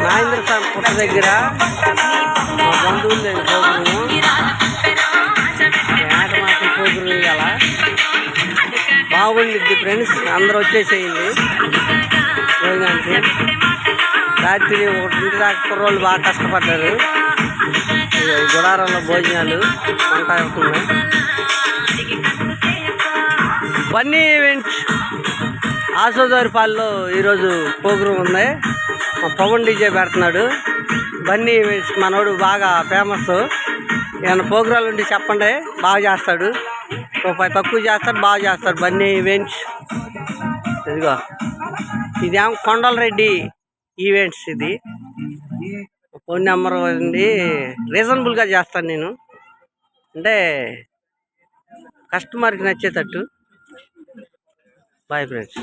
మహేంద్ర స్వామి పుట్ట దగ్గర మా బంధువులు ప్రోగ్రాము మాసం ప్రోగ్రాం ఇవాళ బాగుండిద్ది ఫ్రెండ్స్. అందరూ వచ్చేసేయండి భోజనానికి. రాత్రి 1 దాకా కుర్రోళ్ళు బాగా కష్టపడ్డారు. గుడారంలో భోజనాలు వంట అవుతున్నాయి. బన్నీ ఈవెంట్స్ ఆసోదారిపాల్లో ఈరోజు ప్రోగ్రాం ఉంది. మా పవన్ డీజే పెడుతున్నాడు. బన్నీ ఈవెంట్స్ మనోడు బాగా ఫేమస్. ఏమైనా ప్రోగ్రాలు ఉంటే చెప్పండి, బాగా చేస్తాడు. రూపాయి తక్కువ చేస్తాడు, బాగా చేస్తాడు బన్నీ ఈవెంట్స్. ఇదిగో ఇదేమో కొండలరెడ్డి ఈవెంట్స్. ఇది ఫోన్ నెంబర్ అండి. రీజనబుల్గా చేస్తాను నేను, అంటే కస్టమర్కి నచ్చేటట్టు. Bye friends.